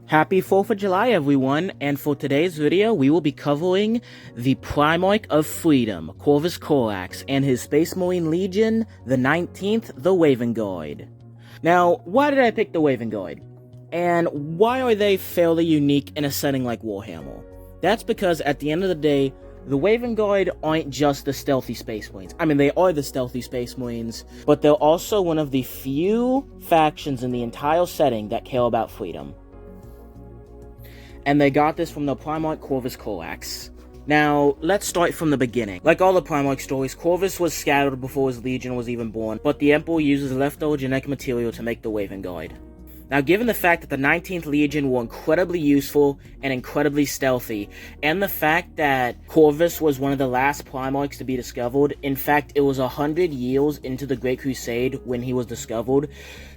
Happy 4th of July, everyone, and for today's video, we will be covering the Primarch of Freedom, Corvus Corax, and his Space Marine Legion, the 19th, the Raven Guard. Now, why did I pick the Raven Guard? And why are they fairly unique in a setting like Warhammer? That's because, at the end of the day, the Raven Guard aren't just the stealthy Space Marines. I mean, they are the stealthy Space Marines, but they're also one of the few factions in the entire setting that care about freedom. And they got this from the Primarch Corvus Corax. Now, let's start from the beginning. Like all the Primarch stories, Corvus was scattered before his legion was even born, but the Emperor uses leftover genetic material to make the Raven Guard. Now, given the fact that the 19th Legion were incredibly useful and incredibly stealthy, and the fact that Corvus was one of the last Primarchs to be discovered, in fact, it was 100 years into the Great Crusade when he was discovered,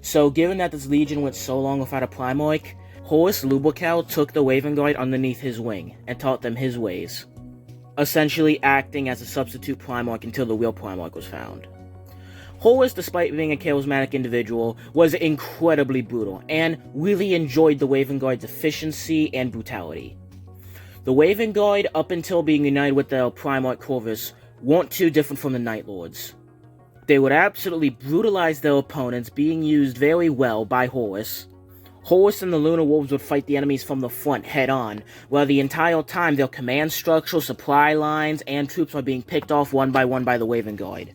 so given that this Legion went so long without a Primarch, Horus Lupercal took the Raven Guard underneath his wing and taught them his ways, essentially acting as a substitute Primarch until the real Primarch was found. Horus, despite being a charismatic individual, was incredibly brutal and really enjoyed the Raven Guard's efficiency and brutality. The Raven Guard, up until being united with the Primarch Corvus, weren't too different from the Night Lords. They would absolutely brutalize their opponents, being used very well by Horus. Horus and the Lunar Wolves would fight the enemies from the front head-on, while the entire time their command structure, supply lines, and troops were being picked off one by one by the Raven Guard.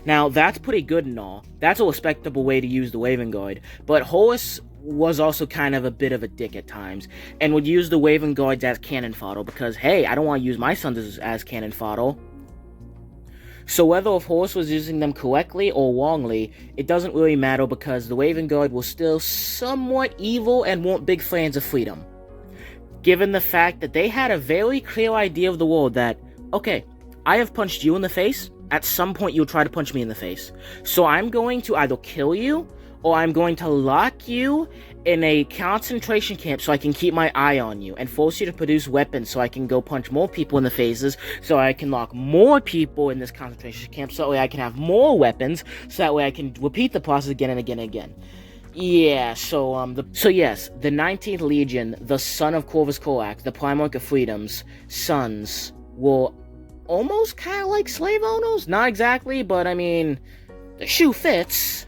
Now, that's pretty good and all. That's a respectable way to use the Raven Guard, but Horus was also kind of a bit of a dick at times, and would use the Raven Guards as cannon fodder, because, hey, I don't want to use my sons as cannon fodder. So whether if Horus was using them correctly or wrongly, it doesn't really matter because the Raven Guard were still somewhat evil and weren't big fans of freedom. Given the fact that they had a very clear idea of the world that, okay, I have punched you in the face, at some point you'll try to punch me in the face. So I'm going to either kill you, or I'm going to lock you in a concentration camp so I can keep my eye on you, and force you to produce weapons so I can go punch more people in the faces, so I can lock more people in this concentration camp, so that way I can have more weapons, so that way I can repeat the process again and again and again. Yeah, so yes, the 19th Legion, the son of Corvus Corax, the Primarch of Freedom's sons, were almost kind of like slave owners? Not exactly, but I mean, the shoe fits.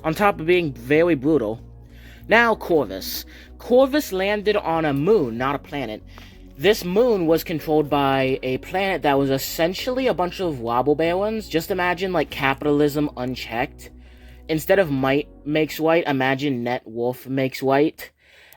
On top of being very brutal. Now, Corvus. Corvus landed on a moon, not a planet. This moon was controlled by a planet that was essentially a bunch of robber barons. Just imagine, like, capitalism unchecked. Instead of might makes right, imagine net worth makes right.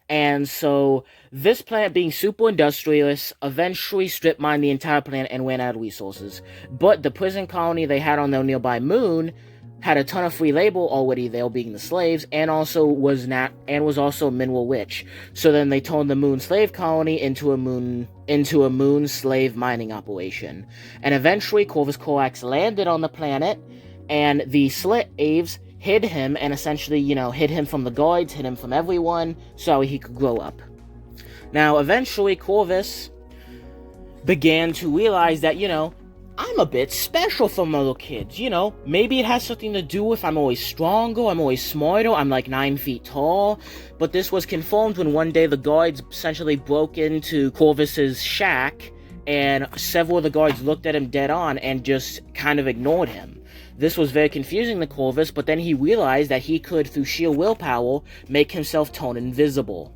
And so, this planet being super industrious, eventually strip mined the entire planet and ran out of resources. But the prison colony they had on their nearby moon had a ton of free labor already there, being the slaves, and also was also mineral rich. So then they turned the moon slave colony into a moon slave mining operation. And eventually Corvus Corax landed on the planet, and the slaves hid him, and essentially, hid him from the guards, hid him from everyone, so he could grow up. Now, eventually Corvus began to realize that, I'm a bit special from other kids, maybe it has something to do with I'm always stronger, I'm always smarter, I'm like 9 feet tall, but this was confirmed when one day the guards essentially broke into Corvus's shack, and several of the guards looked at him dead on and just kind of ignored him. This was very confusing to Corvus, but then he realized that he could, through sheer willpower, make himself turn invisible.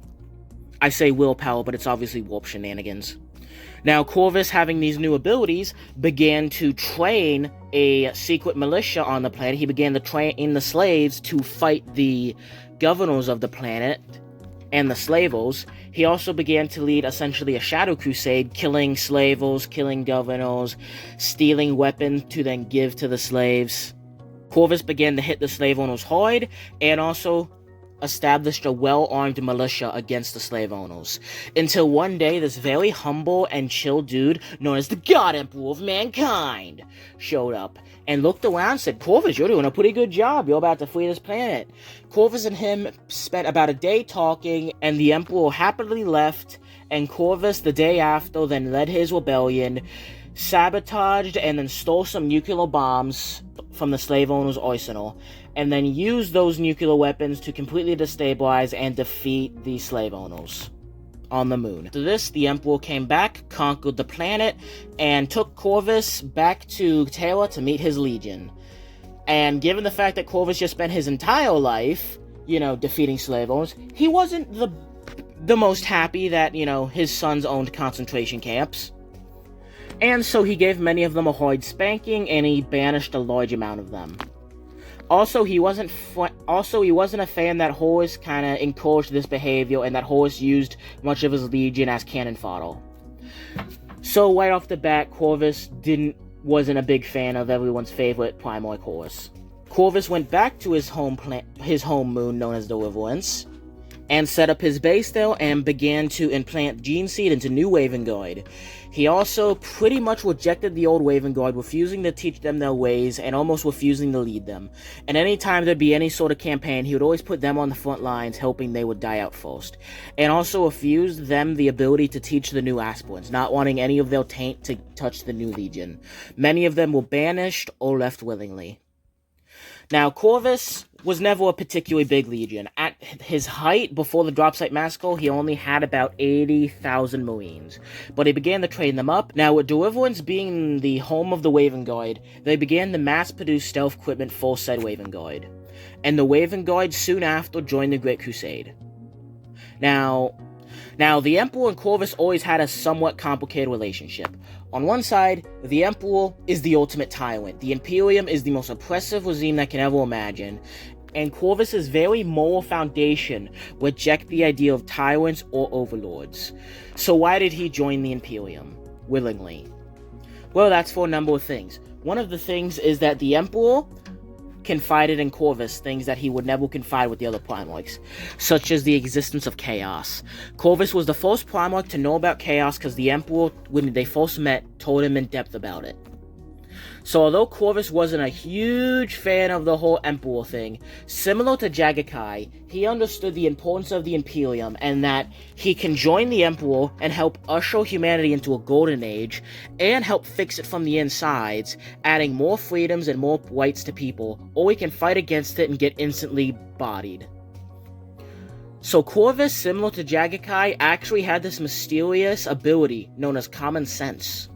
I say willpower, but it's obviously warp shenanigans. Now, Corvus, having these new abilities, began to train a secret militia on the planet. He began to train the slaves to fight the governors of the planet and the slavers. He also began to lead essentially a shadow crusade, killing slavers, killing governors, stealing weapons to then give to the slaves. Corvus began to hit the slave owners hard, and also established a well-armed militia against the slave owners, until one day this very humble and chill dude, known as the God Emperor of Mankind, showed up and looked around and said, Corvus, you're doing a pretty good job, you're about to free this planet. Corvus and him spent about a day talking, and the Emperor happily left, and Corvus the day after then led his rebellion, sabotaged and then stole some nuclear bombs from the slave owners' arsenal, and then used those nuclear weapons to completely destabilize and defeat the slave owners on the moon. After this, the Emperor came back, conquered the planet, and took Corvus back to Terra to meet his legion. And given the fact that Corvus just spent his entire life, defeating slave owners, he wasn't the most happy that, his sons owned concentration camps. And so he gave many of them a hard spanking, and he banished a large amount of them. Also, he wasn't a fan that Horus kind of encouraged this behavior, and that Horus used much of his legion as cannon fodder. So right off the bat, Corvus wasn't a big fan of everyone's favorite Primarch Horus. Corvus went back to his home moon known as Deliverance, and set up his base there and began to implant Gene Seed into new Raven Guard. He also pretty much rejected the old Raven Guard, refusing to teach them their ways and almost refusing to lead them. And anytime there'd be any sort of campaign, he would always put them on the front lines, hoping they would die out first. And also refused them the ability to teach the new aspirants, not wanting any of their taint to touch the new legion. Many of them were banished or left willingly. Now, Corvus was never a particularly big legion. At his height, before the Dropsite Massacre, he only had about 80,000 Marines. But he began to train them up. Now, with Deliverance being the home of the Raven Guard, they began to mass-produce stealth equipment for said Raven Guard. And the Raven Guard soon after joined the Great Crusade. Now, the Emperor and Corvus always had a somewhat complicated relationship. On one side, the Emperor is the ultimate tyrant. The Imperium is the most oppressive regime that can ever imagine. And Corvus's very moral foundation reject the idea of tyrants or overlords. So why did he join the Imperium? Willingly. Well, that's for a number of things. One of the things is that the Emperor confided in Corvus things that he would never confide with the other Primarchs, such as the existence of chaos. Corvus was the first Primarch to know about chaos because the Emperor, when they first met, told him in depth about it. So although Corvus wasn't a huge fan of the whole Emperor thing, similar to Jagakai, he understood the importance of the Imperium and that he can join the Emperor and help usher humanity into a golden age and help fix it from the insides, adding more freedoms and more rights to people, or he can fight against it and get instantly bodied. So Corvus, similar to Jagakai, actually had this mysterious ability known as common sense,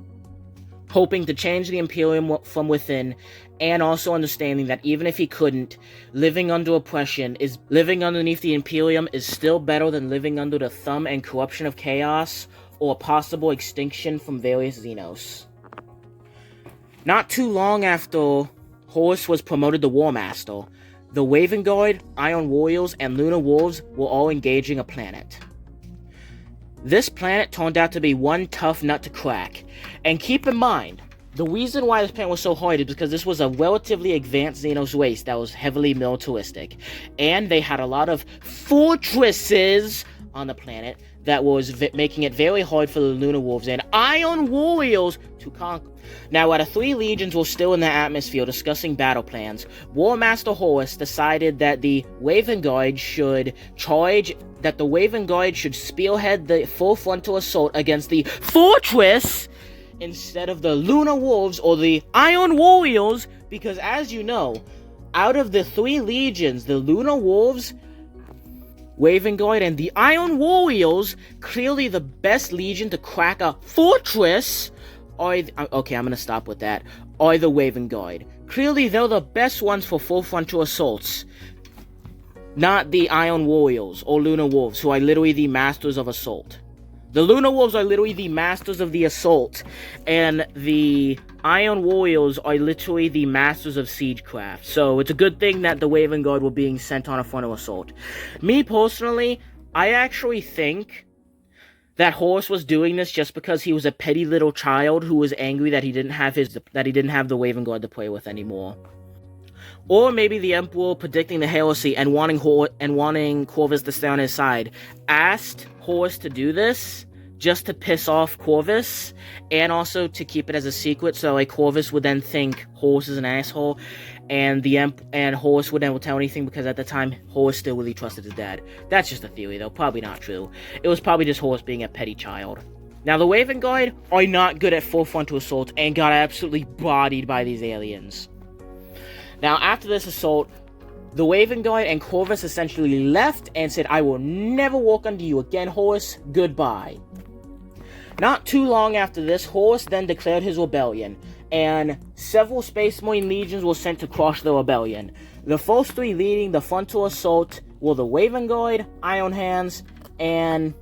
hoping to change the Imperium from within, and also understanding that even if he couldn't, living underneath the Imperium is still better than living under the thumb and corruption of chaos, or possible extinction from various Xenos. Not too long after Horus was promoted to War Master, the Raven Guard, Iron Warriors, and Lunar Wolves were all engaging a planet. This planet turned out to be one tough nut to crack. And keep in mind, the reason why this planet was so hard is because this was a relatively advanced Xenos race that was heavily militaristic. And they had a lot of fortresses on the planet that was making it very hard for the Lunar Wolves and Iron Warriors to conquer. Now, while the three legions were still in the atmosphere discussing battle plans, War Master Horus decided that the Raven Guard should spearhead the full frontal assault against the fortress instead of the Lunar Wolves or the Iron Warriors, because as you know, out of the three legions, the Lunar Wolves, Raven Guard, and the Iron Warriors, clearly the best legion to crack a fortress are the Raven Guard. Clearly they're the best ones for full frontal assaults, not the Iron Warriors or Lunar Wolves, who are literally the masters of assault. The Lunar Wolves are literally the masters of the assault, and the Iron Warriors are literally the masters of siegecraft. So it's a good thing that the Raven Guard were being sent on a frontal assault. Me personally, I actually think that Horus was doing this just because he was a petty little child who was angry that he didn't have the Raven Guard to play with anymore. Or maybe the Emperor, predicting the heresy and wanting Corvus to stay on his side, asked Horus to do this just to piss off Corvus, and also to keep it as a secret, so Corvus would then think Horus is an asshole, and Horus would never tell anything, because at the time, Horus still really trusted his dad. That's just a theory, though. Probably not true. It was probably just Horus being a petty child. Now, the Waven Guard are not good at full frontal assault and got absolutely bodied by these aliens. Now, after this assault, the Waven Guard and Corvus essentially left and said, "I will never walk under you again, Horus. Goodbye." Not too long after this, Horus then declared his rebellion, and several Space Marine legions were sent to crush the rebellion. The first three leading the frontal assault were the Waven Guard, Iron Hands, and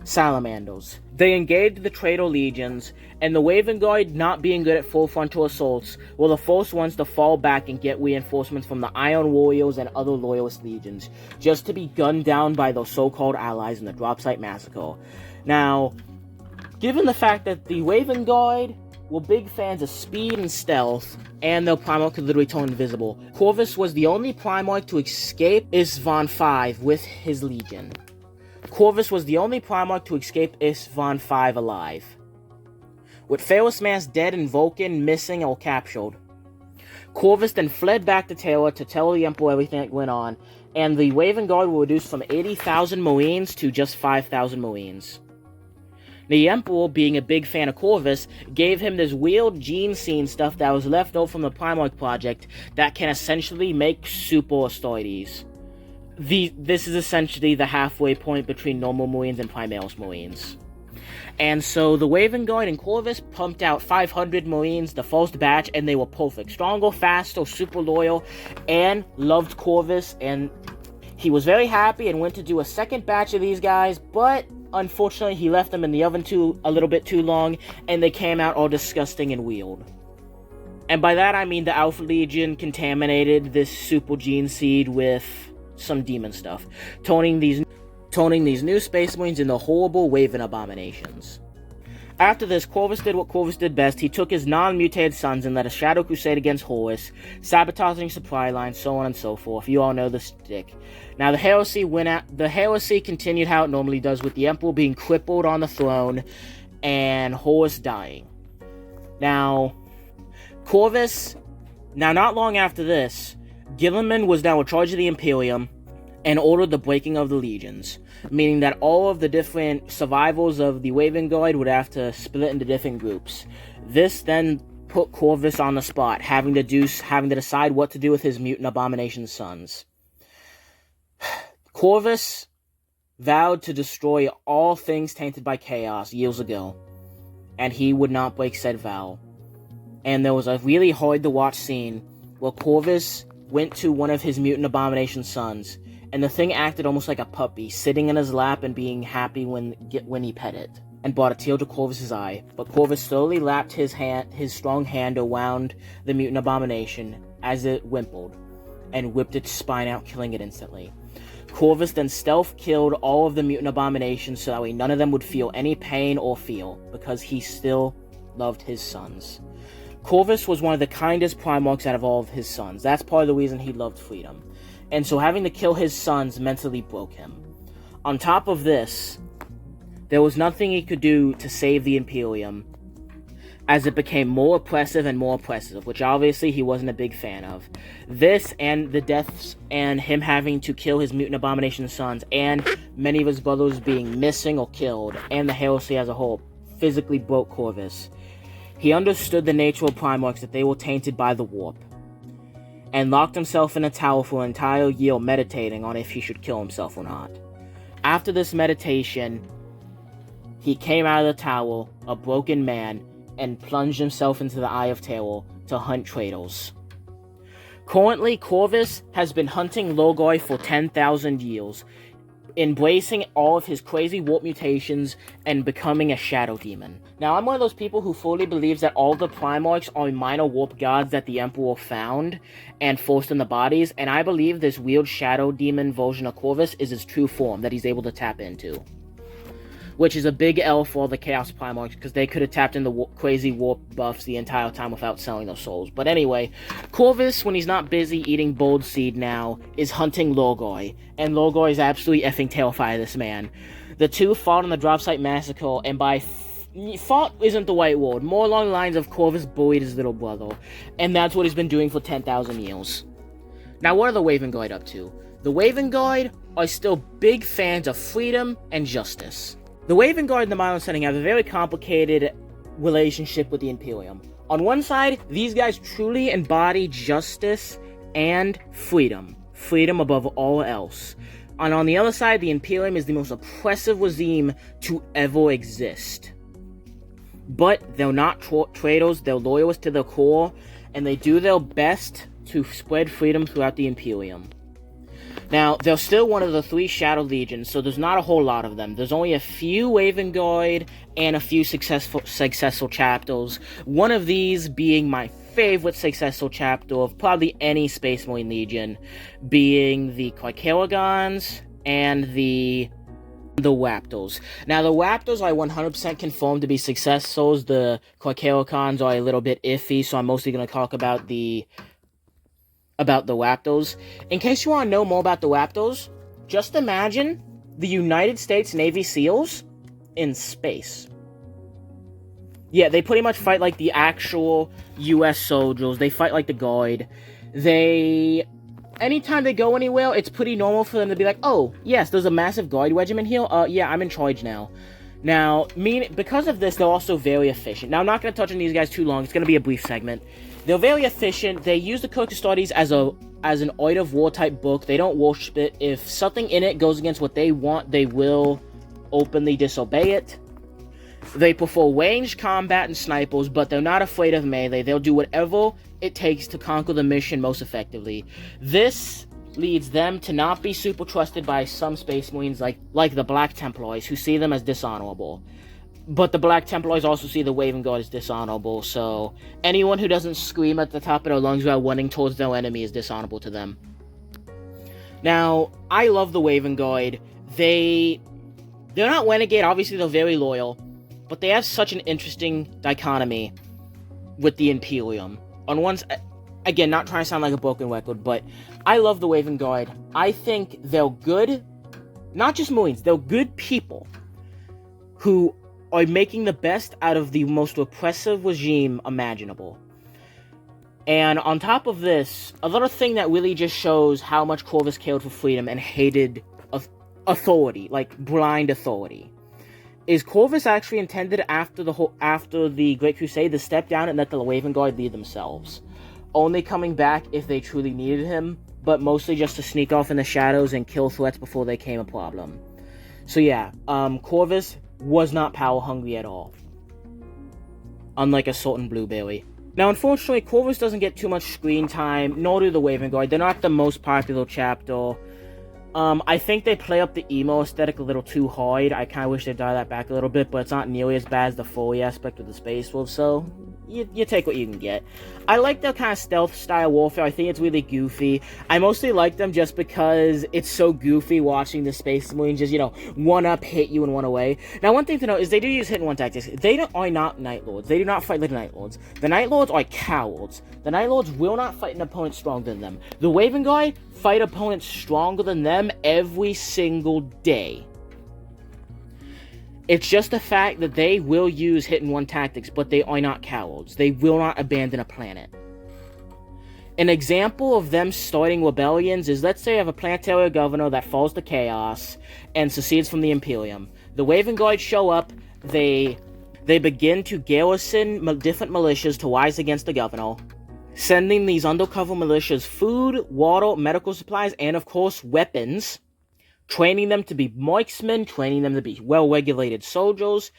Salamanders. They engaged the traitor legions, and the Waven Guard, not being good at full frontal assaults, were the first ones to fall back and get reinforcements from the Iron Warriors and other loyalist legions, just to be gunned down by their so-called allies in the Dropsite Massacre. Now, given the fact that the Waven Guard were big fans of speed and stealth, and their Primarch could literally turn invisible, Corvus was the only Primarch to escape Isstvan V with his legion. Corvus was the only Primarch to escape Isstvan V alive, with Ferrous dead and Vulcan missing or captured. Corvus then fled back to Terra to tell the Emperor everything that went on, and the Waven Guard were reduced from 80,000 Marines to just 5,000 Marines. The Emperor, being a big fan of Corvus, gave him this weird gene scene stuff that was left over from the Primarch project that can essentially make Super Astartes. This is essentially the halfway point between normal Marines and Primaris Marines. And so the Waven Guard and Corvus pumped out 500 Marines the first batch, and they were perfect. Stronger, faster, super loyal, and loved Corvus, and he was very happy and went to do a second batch of these guys, but unfortunately he left them in the oven a little bit too long, and they came out all disgusting and weird. And by that I mean the Alpha Legion contaminated this super gene seed with some demon stuff, turning these new Space Marines into horrible Waven abominations. After this, Corvus did what Corvus did best. He took his non-mutated sons and led a shadow crusade against Horus, sabotaging supply lines, so on and so forth. You all know the stick. Now, the heresy continued how it normally does, with the Emperor being crippled on the throne and Horus dying. Now, Corvus, not long after this, Guilliman was now in charge of the Imperium and ordered the breaking of the legions, meaning that all of the different survivors of the Waven Guard would have to split into different groups. This then put Corvus on the spot, having to decide what to do with his mutant abomination sons. Corvus vowed to destroy all things tainted by chaos years ago, and he would not break said vow. And there was a really hard-to-watch scene where Corvus went to one of his mutant abomination sons, and the thing acted almost like a puppy, sitting in his lap and being happy when he pet it, and brought a tear to Corvus's eye. But Corvus slowly lapped his strong hand around the mutant abomination as it whimpered, and whipped its spine out, killing it instantly. Corvus then stealth-killed all of the mutant abominations so that way none of them would feel any pain or fear, because he still loved his sons. Corvus was one of the kindest Primarchs out of all of his sons. That's part of the reason he loved freedom. And so having to kill his sons mentally broke him. On top of this, there was nothing he could do to save the Imperium, as it became more oppressive and more oppressive, which obviously he wasn't a big fan of. This and the deaths and him having to kill his mutant abomination sons, and many of his brothers being missing or killed, and the heresy as a whole, physically broke Corvus. He understood the nature of Primarchs, that they were tainted by the warp, and locked himself in a tower for an entire year meditating on if he should kill himself or not. After this meditation, he came out of the tower, a broken man, and plunged himself into the Eye of Terror to hunt traitors. Currently, Corvus has been hunting Logoi for 10,000 years, embracing all of his crazy warp mutations and becoming a shadow demon. Now, I'm one of those people who fully believes that all the Primarchs are minor warp gods that the Emperor found and forced in the bodies, and I believe this weird shadow demon version of Corvus is his true form that he's able to tap into. Which is a big L for all the Chaos Primarchs, because they could have tapped into crazy warp buffs the entire time without selling their souls. But anyway, Corvus, when he's not busy eating Bold Seed now, is hunting Logoi, and Logoi is absolutely effing terrified of this man. The two fought on the Dropsite Massacre, and by fought isn't the right word, more along the lines of Corvus bullied his little brother, and that's what he's been doing for 10,000 years. Now, what are the Waven Guard up to? The Waven Guard are still big fans of freedom and justice. The Waving Guard and the Milo Setting have a very complicated relationship with the Imperium. On one side, these guys truly embody justice and freedom. Freedom above all else. And on the other side, the Imperium is the most oppressive regime to ever exist. But they're not traitors, they're loyalists to their core, and they do their best to spread freedom throughout the Imperium. Now, they're still one of the 3 Shadow Legions, so there's not a whole lot of them. There's only a few Waving Guard and a few successful chapters. One of these being my favorite successful chapter of probably any Space Marine Legion, being the Carcharagons and the Raptors. Now, the Raptors I 100% confirmed to be successors. The Carcharagons are a little bit iffy, so I'm mostly going to talk about the Raptors. In case you want to know more about the Raptors, just imagine the United States Navy SEALs in space. Yeah, they pretty much fight like the actual US soldiers. They fight like the Guard. Anytime they go anywhere, it's pretty normal for them to be like, oh, yes, there's a massive Guard regiment here. Yeah, I'm in charge now. Now, because of this, they're also very efficient. Now, I'm not going to touch on these guys too long. It's going to be a brief segment. They're very efficient. They use the Character Studies as an Art of War type book. They don't worship it. If something in it goes against what they want, they will openly disobey it. They prefer ranged combat and snipers, but they're not afraid of melee. They'll do whatever it takes to conquer the mission most effectively. This leads them to not be super trusted by some Space Marines like the Black Templars, who see them as dishonorable. But the Black Templars also see the Waving Guard as dishonorable, so anyone who doesn't scream at the top of their lungs while running towards their enemy is dishonorable to them. Now, I love the Waving Guard. They're not renegade, obviously they're very loyal, but they have such an interesting dichotomy with the Imperium. On one side, again, not trying to sound like a broken record, but I love the Waving Guard. I think they're good, not just Marines, they're good people who are making the best out of the most oppressive regime imaginable. And on top of this, another thing that really just shows how much Corvus cared for freedom and hated authority, like blind authority, is Corvus actually intended after the Great Crusade to step down and let the Waving Guard lead themselves, only coming back if they truly needed him, but mostly just to sneak off in the shadows and kill threats before they became a problem. So yeah, Corvus was not power hungry at all, unlike a certain Blueberry. Now, unfortunately, Corvus doesn't get too much screen time, nor do the Waving Guard. They're not the most popular chapter. I think they play up the emo aesthetic a little too hard. I kind of wish they'd dial that back a little bit, but it's not nearly as bad as the Foley aspect of the Space Wolves, so you take what you can get. I like their kind of stealth style warfare. I think it's really goofy. I mostly like them just because it's so goofy watching the Space Marines just, one up, hit you, and one away. Now, one thing to note is they do use hit and one tactics. They are not Night Lords. They do not fight like the Night Lords. The Night Lords are cowards. The Night Lords will not fight an opponent stronger than them. The Waving Guard fight opponents stronger than them every single day. It's just the fact that they will use hit and one tactics, but they are not cowards. They will not abandon a planet. An example of them starting rebellions is, let's say you have a planetary governor that falls to chaos and secedes from the Imperium. The Waving Guard show up, they begin to garrison different militias to rise against the governor, sending these undercover militias food, water, medical supplies, and of course weapons, training them to be marksmen, training them to be well-regulated soldiers,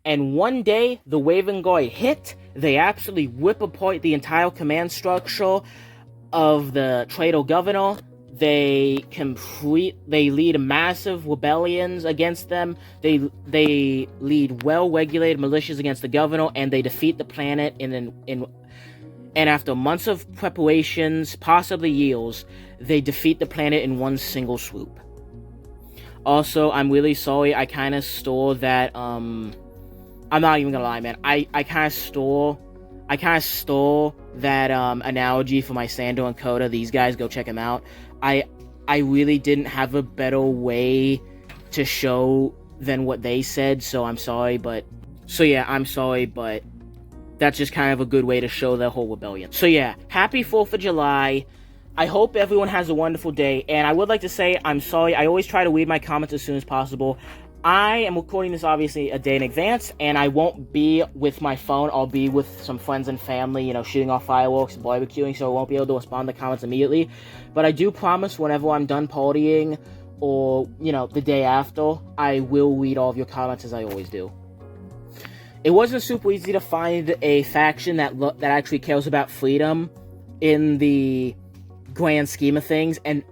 and one day the Waving Guard hit. They absolutely rip apart the entire command structure of the traitor governor. They lead massive rebellions against them. They lead well-regulated militias against the governor, and they defeat the planet and after months of preparations, possibly years, they defeat the planet in one single swoop. Also, I'm really sorry, I kind of stole that, I'm not even gonna lie, man. I kind of stole that, analogy for my Sandor and Coda. These guys, go check them out. I really didn't have a better way to show than what they said, so I'm sorry, but that's just kind of a good way to show the whole rebellion. So yeah, happy 4th of July. I hope everyone has a wonderful day, and I would like to say I'm sorry. I always try to read my comments as soon as possible. I am recording this obviously a day in advance, and I won't be with my phone. I'll be with some friends and family, shooting off fireworks and barbecuing, so I won't be able to respond to comments immediately. But I do promise whenever I'm done partying, or, the day after, I will read all of your comments as I always do. It wasn't super easy to find a faction that actually cares about freedom in the grand scheme of things, and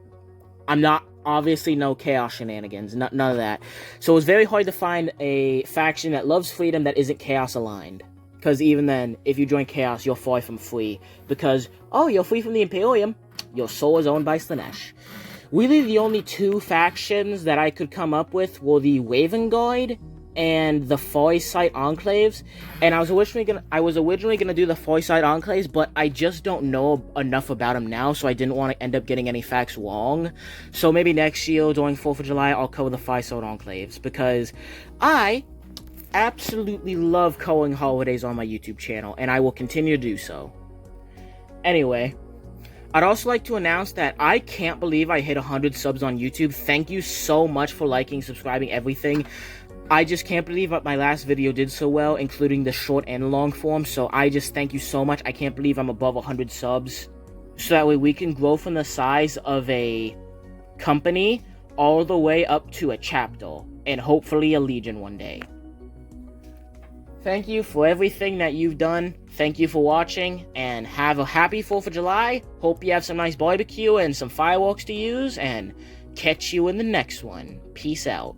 I'm not, obviously, no chaos shenanigans, none of that. So it was very hard to find a faction that loves freedom that isn't chaos aligned. Because even then, if you join chaos, you're far from free. Because, you're free from the Imperium, your soul is owned by Slaanesh. Really, the only two factions that I could come up with were the Raven Guard and the Farsight Enclaves, and I was originally gonna do the Farsight Enclaves, but I just don't know enough about them now, so I didn't want to end up getting any facts wrong. So maybe next year during 4th of July, I'll cover the Farsight Enclaves, because I absolutely love covering holidays on my YouTube channel, and I will continue to do so. Anyway, I'd also like to announce that I can't believe I hit 100 subs on YouTube. Thank you so much for liking, subscribing, everything. I just can't believe that my last video did so well, including the short and long form, so I just thank you so much. I can't believe I'm above 100 subs, so that way we can grow from the size of a company all the way up to a chapter, and hopefully a legion one day. Thank you for everything that you've done. Thank you for watching, and have a happy 4th of July. Hope you have some nice barbecue and some fireworks to use, and catch you in the next one. Peace out.